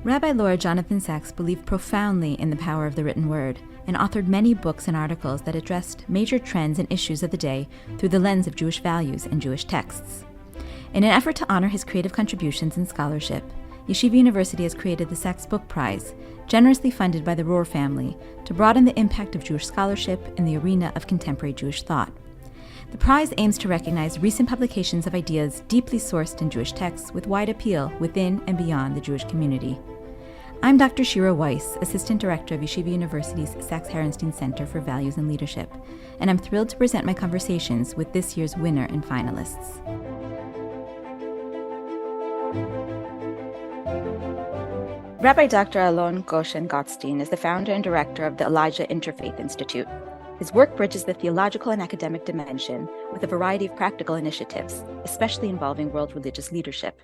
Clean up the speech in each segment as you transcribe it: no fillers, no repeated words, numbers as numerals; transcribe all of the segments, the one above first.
Rabbi Lord Jonathan Sacks believed profoundly in the power of the written word and authored many books and articles that addressed major trends and issues of the day through the lens of Jewish values and Jewish texts. In an effort to honor his creative contributions and scholarship, Yeshiva University has created the Sacks Book Prize, generously funded by the Rohr family, to broaden the impact of Jewish scholarship in the arena of contemporary Jewish thought. The prize aims to recognize recent publications of ideas deeply sourced in Jewish texts with wide appeal within and beyond the Jewish community. I'm Dr. Shira Weiss, Assistant Director of Yeshiva University's Sacks-Herenstein Center for Values and Leadership, and I'm thrilled to present my conversations with this year's winner and finalists. Rabbi Dr. Alon Goshen-Gottstein is the founder and director of the Elijah Interfaith Institute. His work bridges the theological and academic dimension with a variety of practical initiatives, especially involving world religious leadership.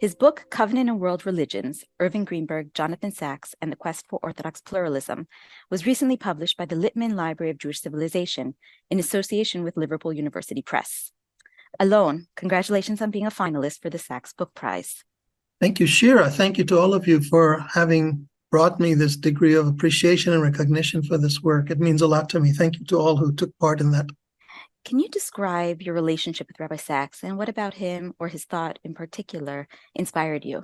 His book, Covenant and World Religions, Irving Greenberg, Jonathan Sacks, and the Quest for Orthodox Pluralism, was recently published by the Littman Library of Jewish Civilization in association with Liverpool University Press. Alon, congratulations on being a finalist for the Sacks Book Prize. Thank you, Shira. Thank you to all of you for having brought me this degree of appreciation and recognition for this work. It means a lot to me. Thank you to all who took part in that. Can you describe your relationship with Rabbi Sacks, and what about him or his thought in particular inspired you?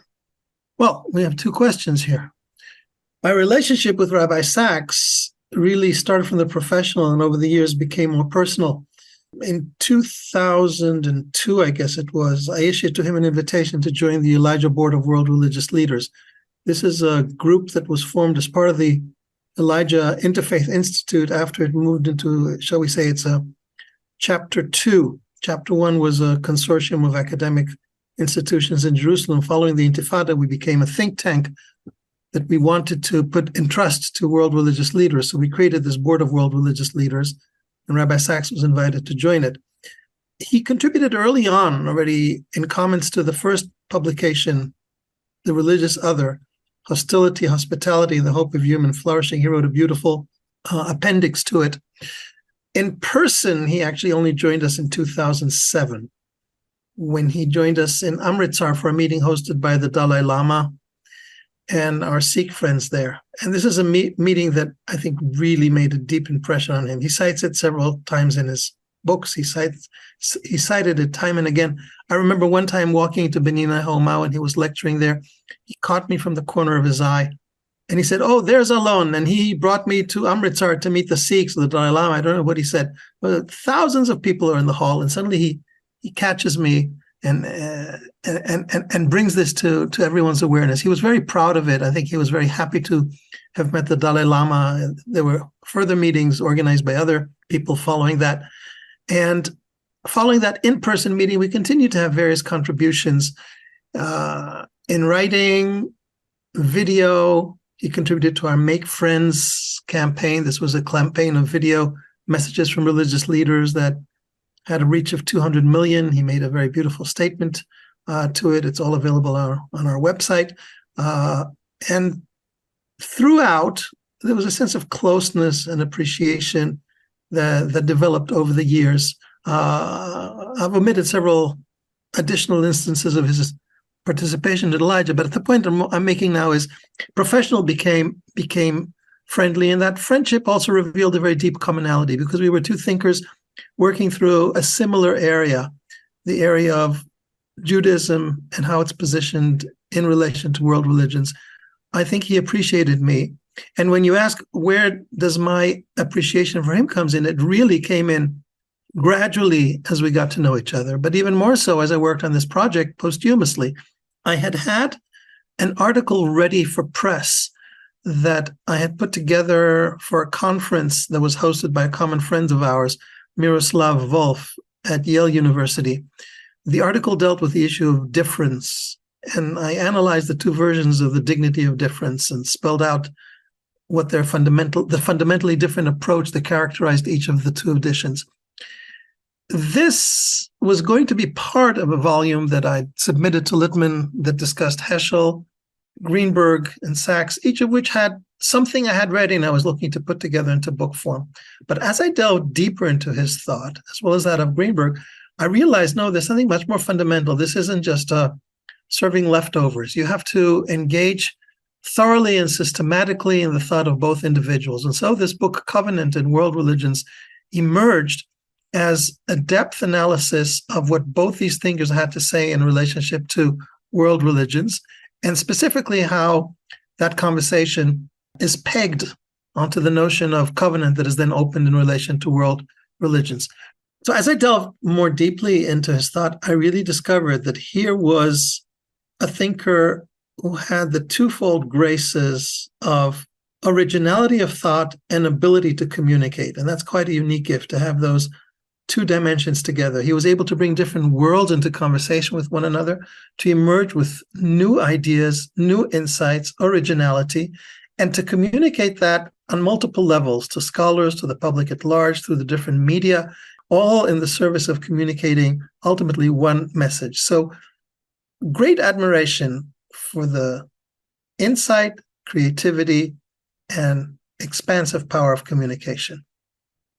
Well, we have two questions here. My relationship with Rabbi Sacks really started from the professional and over the years became more personal. In 2002, I guess it was, I issued to him an invitation to join the Elijah Board of World Religious Leaders. This is a group that was formed as part of the Elijah Interfaith Institute after it moved into, shall we say, it's a Chapter 2. Chapter 1 was a consortium of academic institutions in Jerusalem. Following the Intifada, we became a think tank that we wanted to put in trust to world religious leaders. So we created this Board of World Religious Leaders, and Rabbi Sacks was invited to join it. He contributed early on already in comments to the first publication, The Religious Other, Hostility, Hospitality, and the Hope of Human Flourishing. He wrote a beautiful appendix to it. In person, he actually only joined us in 2007, when he joined us in Amritsar for a meeting hosted by the Dalai Lama and our Sikh friends there. And this is a meeting that I think really made a deep impression on him. He cites it several times in his books. He cited it time and again. I remember one time walking to Benina Homau and he was lecturing there. He caught me from the corner of his eye. And he said, "Oh, there's Alon." And he brought me to Amritsar to meet the Sikhs, the Dalai Lama. I don't know what he said, but thousands of people are in the hall. And suddenly he catches me and brings this to everyone's awareness. He was very proud of it. I think he was very happy to have met the Dalai Lama. There were further meetings organized by other people following that. And following that in-person meeting, we continued to have various contributions in writing, video. He contributed to our Make Friends campaign. This was a campaign of video messages from religious leaders that had a reach of 200 million. He made a very beautiful statement to it. It's all available on our website. And throughout, there was a sense of closeness and appreciation that developed over the years. I've omitted several additional instances of his participation in Elijah, but at the point I'm making now is professional became friendly, and that friendship also revealed a very deep commonality because we were two thinkers working through a similar area, the area of Judaism and how it's positioned in relation to world religions. I think he appreciated me. And when you ask where does my appreciation for him comes in, it really came in gradually as we got to know each other, but even more so as I worked on this project posthumously. I had an article ready for press that I had put together for a conference that was hosted by a common friend of ours, Miroslav Volf at Yale University. The article dealt with the issue of difference, and I analyzed the two versions of the dignity of difference and spelled out what the fundamentally different approach that characterized each of the two editions. This was going to be part of a volume that I submitted to Littman that discussed Heschel, Greenberg, and Sacks, each of which had something I had ready and I was looking to put together into book form. But as I delved deeper into his thought, as well as that of Greenberg, I realized, no, there's something much more fundamental. This isn't just serving leftovers. You have to engage thoroughly and systematically in the thought of both individuals. And so this book, Covenant and World Religions, emerged as a depth analysis of what both these thinkers had to say in relationship to world religions, and specifically how that conversation is pegged onto the notion of covenant that is then opened in relation to world religions. So as I delved more deeply into his thought, I really discovered that here was a thinker who had the twofold graces of originality of thought and ability to communicate. And that's quite a unique gift, to have those two dimensions together. He was able to bring different worlds into conversation with one another, to emerge with new ideas, new insights, originality, and to communicate that on multiple levels to scholars, to the public at large, through the different media, all in the service of communicating ultimately one message. So great admiration for the insight, creativity, and expansive power of communication.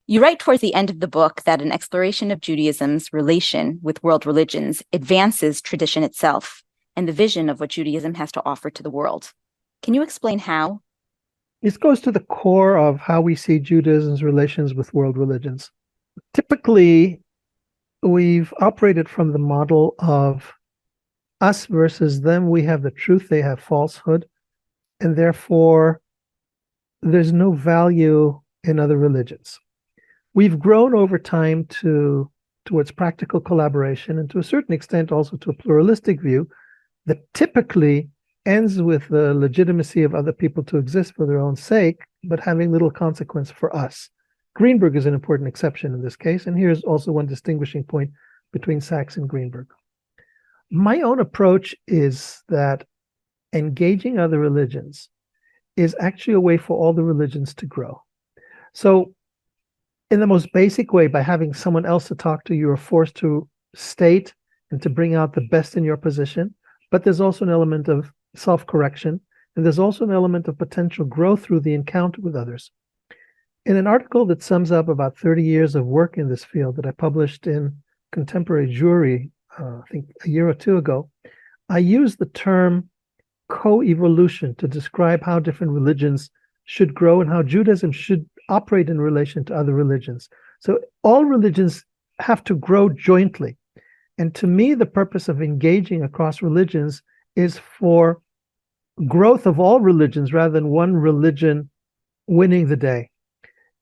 You write towards the end of the book that an exploration of Judaism's relation with world religions advances tradition itself and the vision of what Judaism has to offer to the world. Can you explain how? This goes to the core of how we see Judaism's relations with world religions. Typically, we've operated from the model of us versus them. We have the truth, they have falsehood, and therefore there's no value in other religions. We've grown over time towards practical collaboration, and to a certain extent also to a pluralistic view that typically ends with the legitimacy of other people to exist for their own sake, but having little consequence for us. Greenberg is an important exception in this case, and here's also one distinguishing point between Sacks and Greenberg. My own approach is that engaging other religions is actually a way for all the religions to grow. So in the most basic way, by having someone else to talk to, you are forced to state and to bring out the best in your position. But there's also an element of self-correction, and there's also an element of potential growth through the encounter with others. In an article that sums up about 30 years of work in this field that I published in Contemporary Jewry, I think a year or two ago, I used the term co-evolution to describe how different religions should grow and how Judaism should operate in relation to other religions. So all religions have to grow jointly. And to me, the purpose of engaging across religions is for growth of all religions rather than one religion winning the day.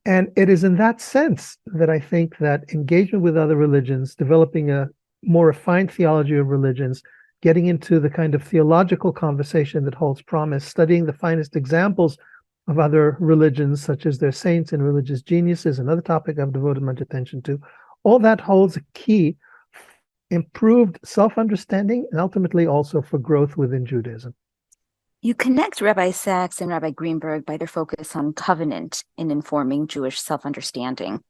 And it is in that sense that I think that engagement with other religions, developing a more refined theology of religions, getting into the kind of theological conversation that holds promise, studying the finest examples of other religions, such as their saints and religious geniuses, another topic I've devoted much attention to, all that holds a key, improved self-understanding, and ultimately also for growth within Judaism. You connect Rabbi Sacks and Rabbi Greenberg by their focus on covenant in informing Jewish self-understanding,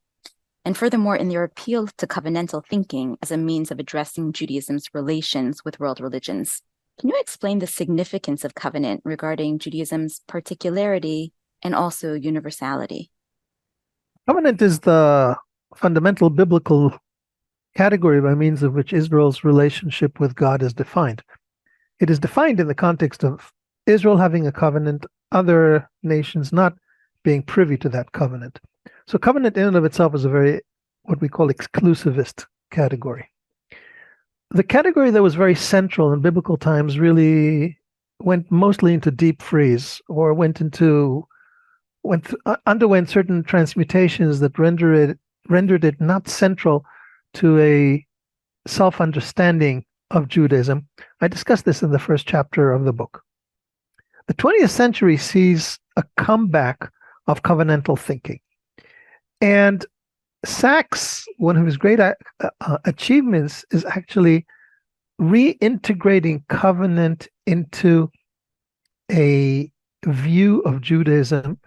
and furthermore in their appeal to covenantal thinking as a means of addressing Judaism's relations with world religions. Can you explain the significance of covenant regarding Judaism's particularity and also universality? Covenant is the fundamental biblical category by means of which Israel's relationship with God is defined. It is defined in the context of Israel having a covenant, other nations not being privy to that covenant. So covenant in and of itself is a very, what we call exclusivist category. The category that was very central in biblical times really went mostly into deep freeze, or underwent certain transmutations that rendered it not central to a self-understanding of Judaism. I discussed this in the first chapter of the book. The 20th century sees a comeback of covenantal thinking. And Sacks, one of his great achievements is actually reintegrating covenant into a view of Judaism.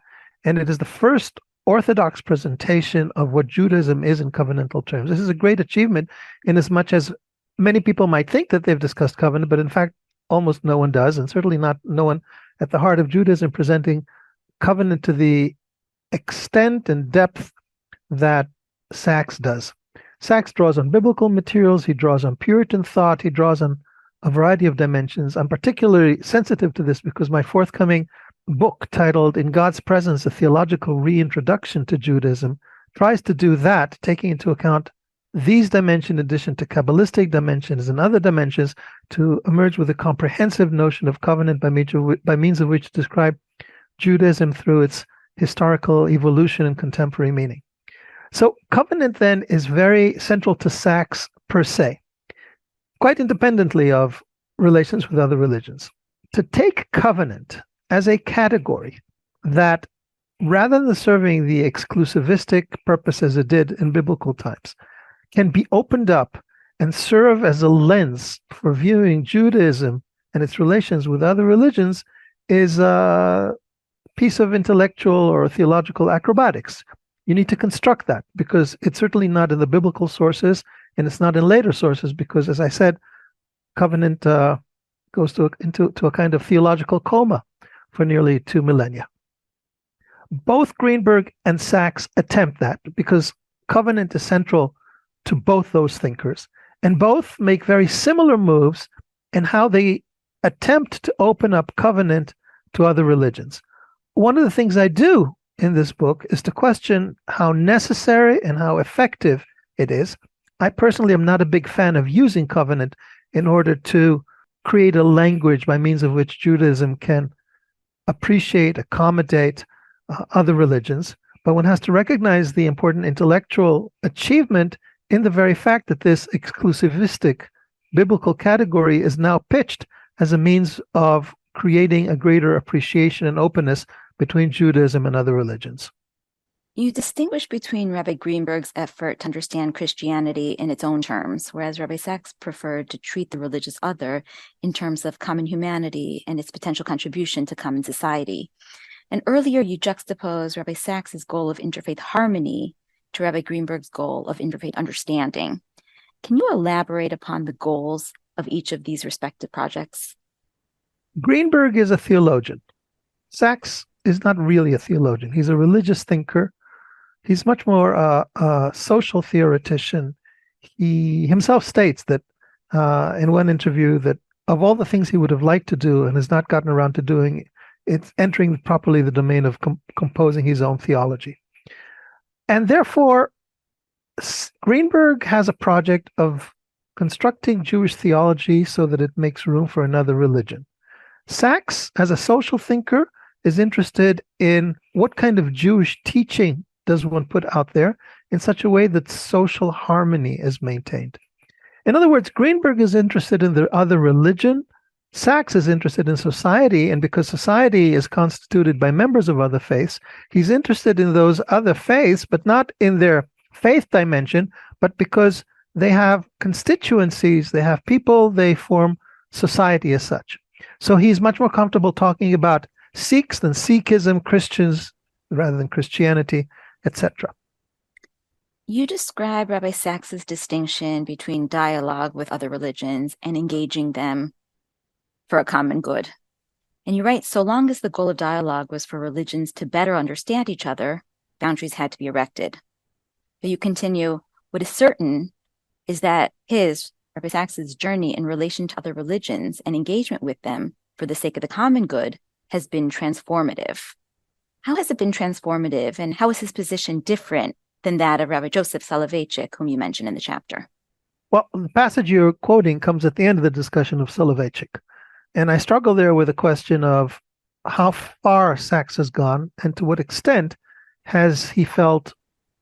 And it is the first Orthodox presentation of what Judaism is in covenantal terms. This is a great achievement in as much as many people might think that they've discussed covenant, but in fact, almost no one does, and certainly not no one at the heart of Judaism presenting covenant to the extent and depth that Sacks does. Sacks draws on biblical materials, he draws on Puritan thought, he draws on a variety of dimensions. I'm particularly sensitive to this because my forthcoming book titled In God's Presence, A Theological Reintroduction to Judaism tries to do that, taking into account these dimensions in addition to Kabbalistic dimensions and other dimensions to emerge with a comprehensive notion of covenant by means of which to describe Judaism through its historical evolution and contemporary meaning. So covenant then is very central to Sacks per se, quite independently of relations with other religions. To take covenant as a category that, rather than serving the exclusivistic purpose as it did in biblical times, can be opened up and serve as a lens for viewing Judaism and its relations with other religions is a piece of intellectual or theological acrobatics. You need to construct that because it's certainly not in the biblical sources and it's not in later sources because, as I said, covenant goes into a kind of theological coma for nearly 2 millennia. Both Greenberg and Sacks attempt that because covenant is central to both those thinkers, and both make very similar moves in how they attempt to open up covenant to other religions. One of the things I do in this book is to question how necessary and how effective it is. I personally am not a big fan of using covenant in order to create a language by means of which Judaism can appreciate, accommodate other religions, but one has to recognize the important intellectual achievement in the very fact that this exclusivistic biblical category is now pitched as a means of creating a greater appreciation and openness between Judaism and other religions. You distinguish between Rabbi Greenberg's effort to understand Christianity in its own terms, whereas Rabbi Sacks preferred to treat the religious other in terms of common humanity and its potential contribution to common society. And earlier you juxtaposed Rabbi Sacks's goal of interfaith harmony to Rabbi Greenberg's goal of interfaith understanding. Can you elaborate upon the goals of each of these respective projects? Greenberg is a theologian. Sacks is not really a theologian. He's a religious thinker. He's much more a social theoretician. He himself states that in one interview that of all the things he would have liked to do and has not gotten around to doing, it's entering properly the domain of composing his own theology. And therefore, Greenberg has a project of constructing Jewish theology so that it makes room for another religion. Sacks, as a social thinker, is interested in what kind of Jewish teaching does one put out there in such a way that social harmony is maintained. In other words, Greenberg is interested in the other religion. Sacks is interested in society, and because society is constituted by members of other faiths, he's interested in those other faiths, but not in their faith dimension, but because they have constituencies, they have people, they form society as such. So he's much more comfortable talking about Sikhs than Sikhism, Christians rather than Christianity, etc. You describe Rabbi Sacks's distinction between dialogue with other religions and engaging them for a common good. And you write, so long as the goal of dialogue was for religions to better understand each other, boundaries had to be erected. But you continue, what is certain is that Rabbi Sacks's journey in relation to other religions and engagement with them for the sake of the common good has been transformative. How has it been transformative, and how is his position different than that of Rabbi Joseph Soloveitchik, whom you mention in the chapter? Well, the passage you're quoting comes at the end of the discussion of Soloveitchik. And I struggle there with the question of how far Sacks has gone and to what extent has he felt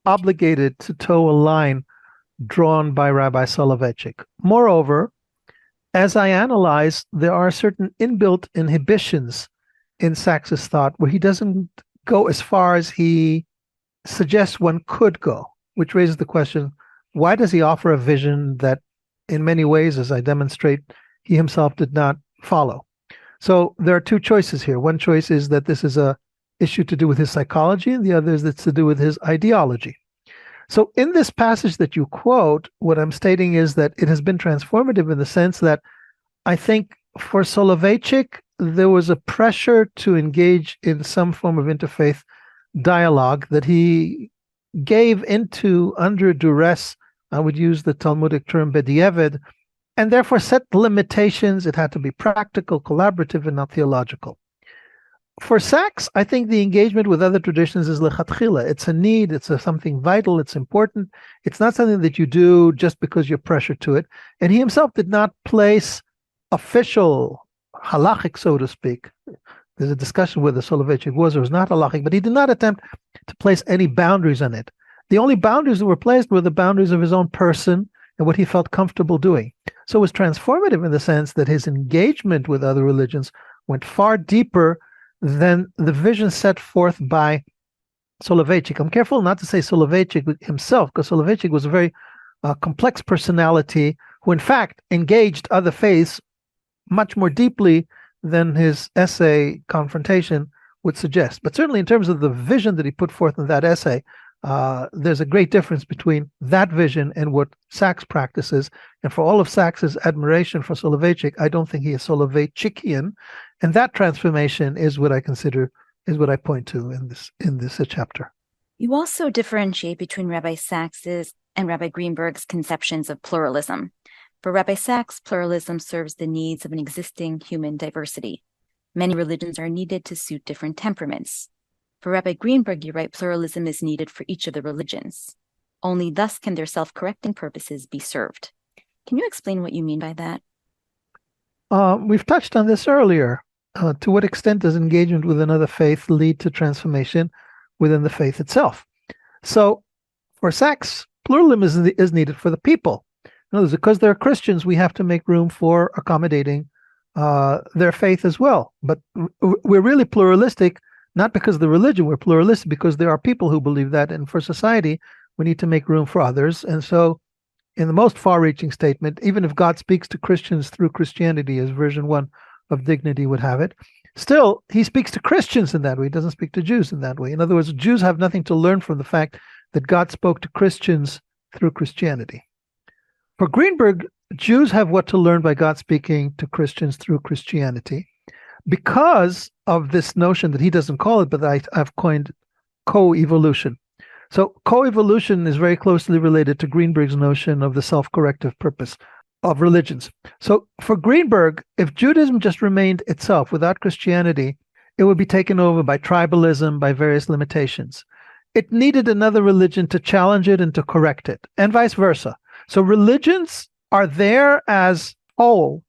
obligated to toe a line drawn by Rabbi Soloveitchik. Moreover, as I analyze, there are certain inbuilt inhibitions in Sacks's thought where he doesn't go as far as he suggests one could go, which raises the question, why does he offer a vision that in many ways, as I demonstrate, he himself did not follow? So there are two choices here. One choice is that this is a issue to do with his psychology, and the other is that's to do with his ideology. So in this passage that you quote, what I'm stating is that it has been transformative in the sense that I think for Soloveitchik, there was a pressure to engage in some form of interfaith dialogue that he gave into under duress. I would use the Talmudic term bedieved, and therefore set limitations. It had to be practical, collaborative, and not theological. For Sacks, I think the engagement with other traditions is lechatchila. It's a need, it's something vital, it's important. It's not something that you do just because you're pressured to it. And he himself did not place official, halachic, so to speak. There's a discussion whether Soloveitchik was or was not halachic, but he did not attempt to place any boundaries on it. The only boundaries that were placed were the boundaries of his own person and what he felt comfortable doing. So it was transformative in the sense that his engagement with other religions went far deeper than the vision set forth by Soloveitchik. I'm careful not to say Soloveitchik himself, because Soloveitchik was a very complex personality who, in fact, engaged other faiths much more deeply than his essay Confrontation would suggest. But certainly in terms of the vision that he put forth in that essay, there's a great difference between that vision and what Sacks practices. And for all of Sacks's admiration for Soloveitchik, I don't think he is Soloveitchikian. And that transformation is what I consider, is what I point to in this chapter. You also differentiate between Rabbi Sacks's and Rabbi Greenberg's conceptions of pluralism. For Rabbi Sacks, pluralism serves the needs of an existing human diversity. Many religions are needed to suit different temperaments. For Rabbi Greenberg, you write, pluralism is needed for each of the religions. Only thus can their self-correcting purposes be served. Can you explain what you mean by that? We've touched on this earlier. To what extent does engagement with another faith lead to transformation within the faith itself? So for Sacks, pluralism is needed for the people. In other words, because they're Christians, we have to make room for accommodating their faith as well. But we're really pluralistic, not because of the religion, we're pluralistic because there are people who believe that. And for society, we need to make room for others. And so in the most far-reaching statement, even if God speaks to Christians through Christianity, as version 1 of Dignity would have it, still, he speaks to Christians in that way. He doesn't speak to Jews in that way. In other words, Jews have nothing to learn from the fact that God spoke to Christians through Christianity. For Greenberg, Jews have what to learn by God speaking to Christians through Christianity because of this notion that he doesn't call it, but I've coined co-evolution. So co-evolution is very closely related to Greenberg's notion of the self-corrective purpose of religions. So for Greenberg, if Judaism just remained itself without Christianity, it would be taken over by tribalism, by various limitations. It needed another religion to challenge it and to correct it, and vice versa. So religions are there as whole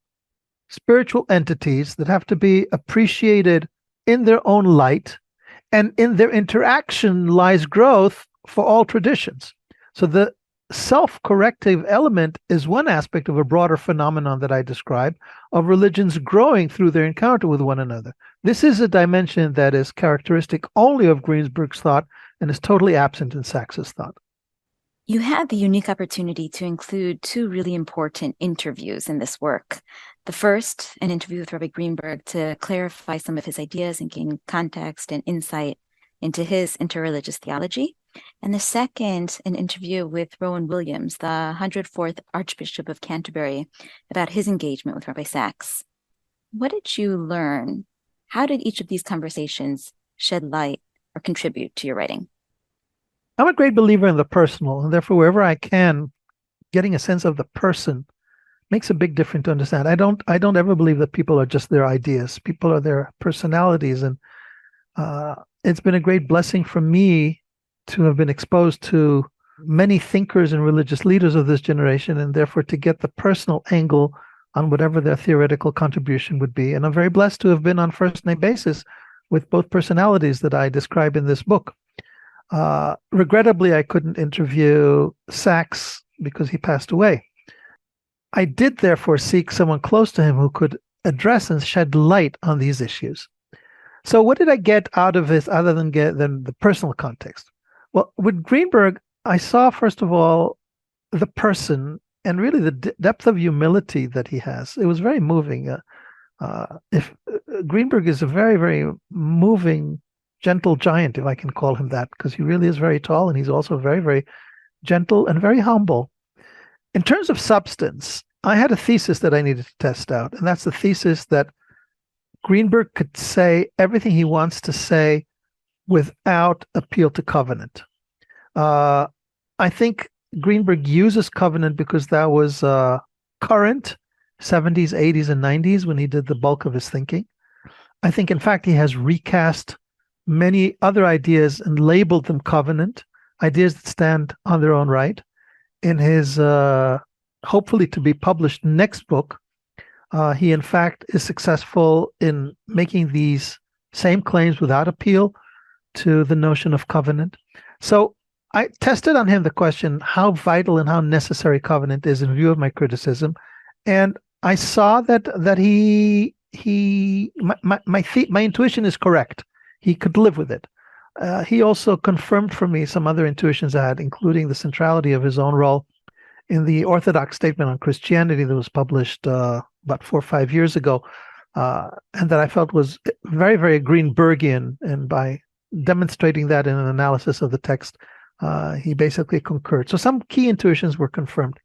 spiritual entities that have to be appreciated in their own light, and in their interaction lies growth for all traditions. So the self-corrective element is one aspect of a broader phenomenon that I describe of religions growing through their encounter with one another. This is a dimension that is characteristic only of Greenberg's thought and is totally absent in Sacks's thought. You had the unique opportunity to include two really important interviews in this work. The first, an interview with Rabbi Greenberg to clarify some of his ideas and gain context and insight into his interreligious theology. And the second, an interview with Rowan Williams, the 104th Archbishop of Canterbury, about his engagement with Rabbi Sacks. What did you learn? How did each of these conversations shed light or contribute to your writing? I'm a great believer in the personal, and therefore wherever I can, getting a sense of the person makes a big difference to understand. I don't ever believe that people are just their ideas. People are their personalities, and it's been a great blessing for me to have been exposed to many thinkers and religious leaders of this generation, and therefore to get the personal angle on whatever their theoretical contribution would be. And I'm very blessed to have been on first-name basis with both personalities that I describe in this book. Regrettably, I couldn't interview Sacks because he passed away. I did therefore seek someone close to him who could address and shed light on these issues. So what did I get out of this other than the personal context? Well, with Greenberg, I saw, first of all, the person and really the depth of humility that he has. It was very moving. Greenberg is a very, very moving, gentle giant, if I can call him that, because he really is very tall, and he's also very, very gentle and very humble. In terms of substance, I had a thesis that I needed to test out, and that's the thesis that Greenberg could say everything he wants to say without appeal to covenant. I think Greenberg uses covenant because that was current 70s, 80s, and 90s when he did the bulk of his thinking. I think, in fact, he has recast many other ideas and labeled them covenant, ideas that stand on their own right. In his hopefully to be published next book, he, in fact, is successful in making these same claims without appeal to the notion of covenant. So I tested on him the question, how vital and how necessary covenant is in view of my criticism. And I saw that my intuition is correct. He could live with it. He also confirmed for me some other intuitions I had, including the centrality of his own role in the Orthodox statement on Christianity that was published about 4 or 5 years ago, and that I felt was very, very Greenbergian. And by demonstrating that in an analysis of the text, he basically concurred. So some key intuitions were confirmed.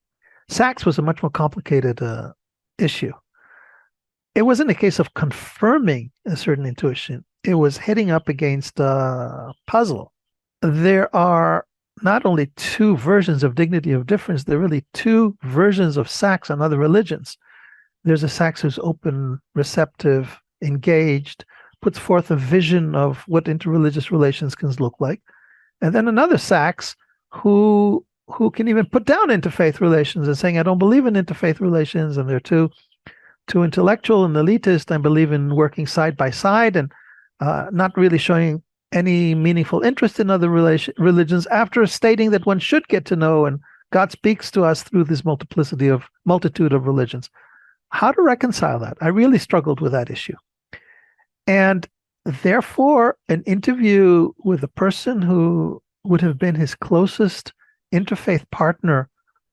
Sacks was a much more complicated issue. It wasn't a case of confirming a certain intuition. It was hitting up against a puzzle. There are not only two versions of dignity of difference, there are really two versions of Sacks on other religions. There's a Sacks who's open, receptive, engaged, puts forth a vision of what interreligious relations can look like. And then another Sacks who can even put down interfaith relations and saying, I don't believe in interfaith relations, and they're too intellectual and elitist. I believe in working side by side, and not really showing any meaningful interest in other religions, after stating that one should get to know, and God speaks to us through this multitude of religions. How to reconcile that? I really struggled with that issue. And therefore, an interview with a person who would have been his closest interfaith partner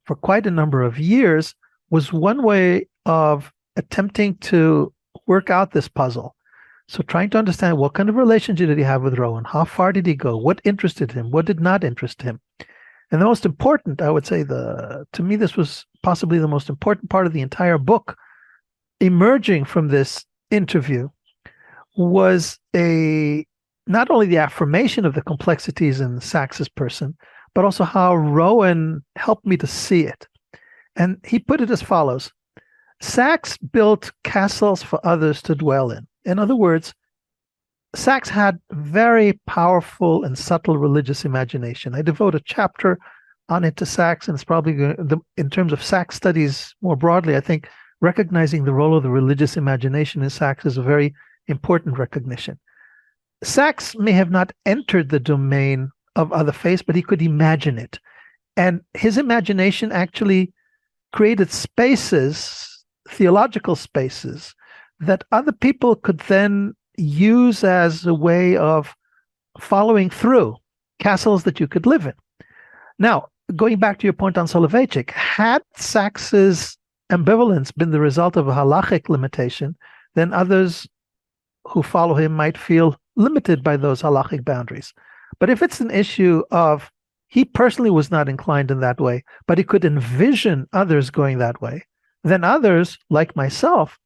for quite a number of years was one way of attempting to work out this puzzle. So trying to understand what kind of relationship did he have with Rowan? How far did he go? What interested him? What did not interest him? And the most important, I would say, to me, this was possibly the most important part of the entire book, emerging from this interview, was not only the affirmation of the complexities in Sacks's person, but also how Rowan helped me to see it. And he put it as follows: Sacks built castles for others to dwell in. In other words, Sacks had very powerful and subtle religious imagination. I devote a chapter on it to Sacks, and it's probably in terms of Sacks studies more broadly, I think recognizing the role of the religious imagination in Sacks is a very important recognition. Sacks may have not entered the domain of other faiths, but he could imagine it. And his imagination actually created spaces, theological spaces, that other people could then use as a way of following through, castles that you could live in. Now, going back to your point on Soloveitchik, had Sacks's ambivalence been the result of a halachic limitation, then others who follow him might feel limited by those halachic boundaries. But if it's an issue of he personally was not inclined in that way, but he could envision others going that way, then others, like myself,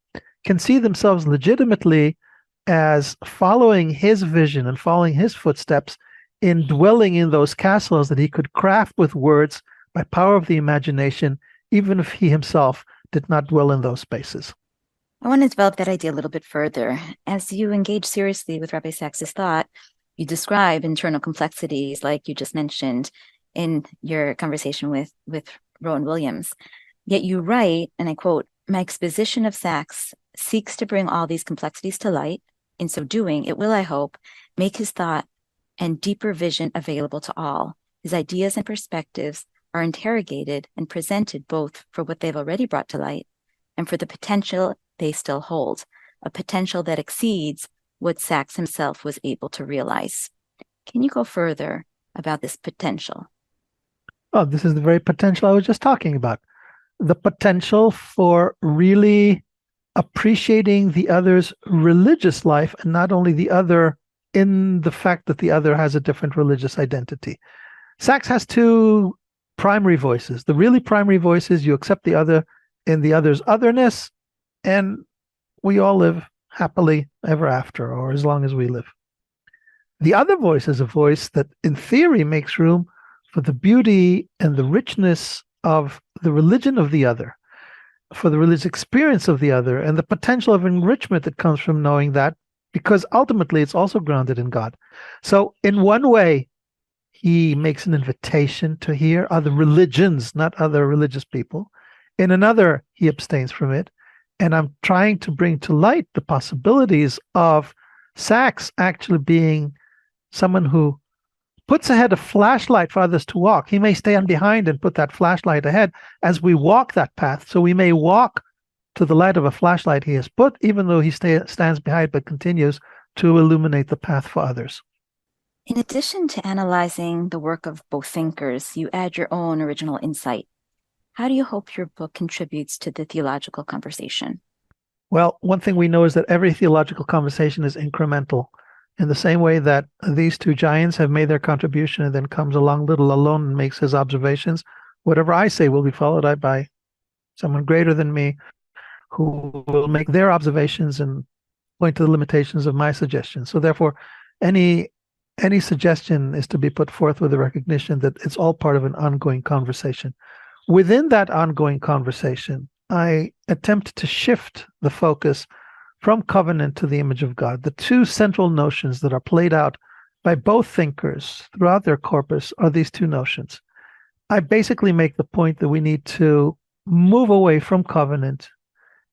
can see themselves legitimately as following his vision and following his footsteps in dwelling in those castles that he could craft with words by power of the imagination, even if he himself did not dwell in those spaces. I want to develop that idea a little bit further. As you engage seriously with Rabbi Sacks's thought, you describe internal complexities, like you just mentioned in your conversation with Rowan Williams. Yet you write, and I quote, "My exposition of Sacks seeks to bring all these complexities to light. In so doing, it will, I hope, make his thought and deeper vision available to all. His ideas and perspectives are interrogated and presented both for what they've already brought to light and for the potential they still hold, a potential that exceeds what Sacks himself was able to realize." Can you go further about this potential? Oh, this is the very potential I was just talking about. The potential for really appreciating the other's religious life, and not only the other in the fact that the other has a different religious identity. Sacks has two primary voices. The really primary voice is you accept the other in the other's otherness, and we all live happily ever after, or as long as we live. The other voice is a voice that in theory makes room for the beauty and the richness of the religion of the other. for the religious experience of the other and the potential of enrichment that comes from knowing that, because ultimately it's also grounded in God. So in one way, he makes an invitation to hear other religions, not other religious people. In another, he abstains from it. And I'm trying to bring to light the possibilities of Sacks actually being someone who puts ahead a flashlight for others to walk. He may stand behind and put that flashlight ahead as we walk that path. So we may walk to the light of a flashlight he has put, even though he stands behind but continues to illuminate the path for others. In addition to analyzing the work of both thinkers, you add your own original insight. How do you hope your book contributes to the theological conversation? Well, one thing we know is that every theological conversation is incremental. In the same way that these two giants have made their contribution, and then comes along little Alon and makes his observations, whatever I say will be followed by someone greater than me who will make their observations and point to the limitations of my suggestions. So therefore, any suggestion is to be put forth with the recognition that it's all part of an ongoing conversation. Within that ongoing conversation, I attempt to shift the focus from covenant to the image of God. The two central notions that are played out by both thinkers throughout their corpus are these two notions. I basically make the point that we need to move away from covenant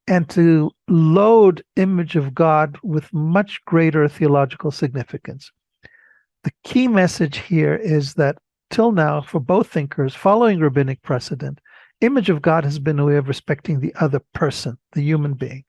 and to load image of God with much greater theological significance. The key message here is that till now, for both thinkers, following rabbinic precedent, image of God has been a way of respecting the other person, the human being.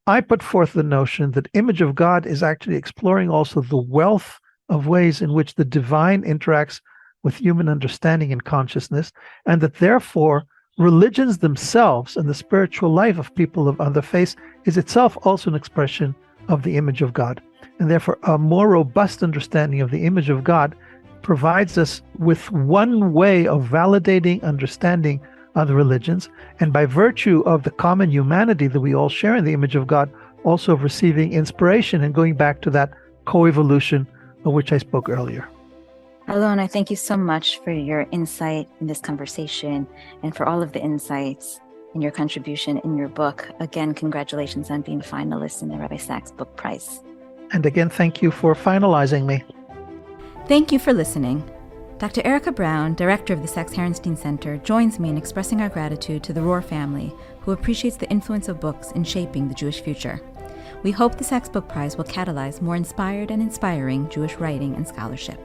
I put forth the notion that image of God is actually exploring also the wealth of ways in which the divine interacts with human understanding and consciousness, and that therefore religions themselves and the spiritual life of people of other faiths is itself also an expression of the image of God. And therefore, a more robust understanding of the image of God provides us with one way of validating understanding other religions, and by virtue of the common humanity that we all share in the image of God, also of receiving inspiration and going back to that co-evolution of which I spoke earlier. Alon, I thank you so much for your insight in this conversation and for all of the insights and your contribution in your book. Again, congratulations on being a finalist in the Rabbi Sacks Book Prize. And again, thank you for finalizing me. Thank you for listening. Dr. Erica Brown, director of the Sacks-Herenstein Center, joins me in expressing our gratitude to the Rohr family, who appreciates the influence of books in shaping the Jewish future. We hope the Sacks Book Prize will catalyze more inspired and inspiring Jewish writing and scholarship.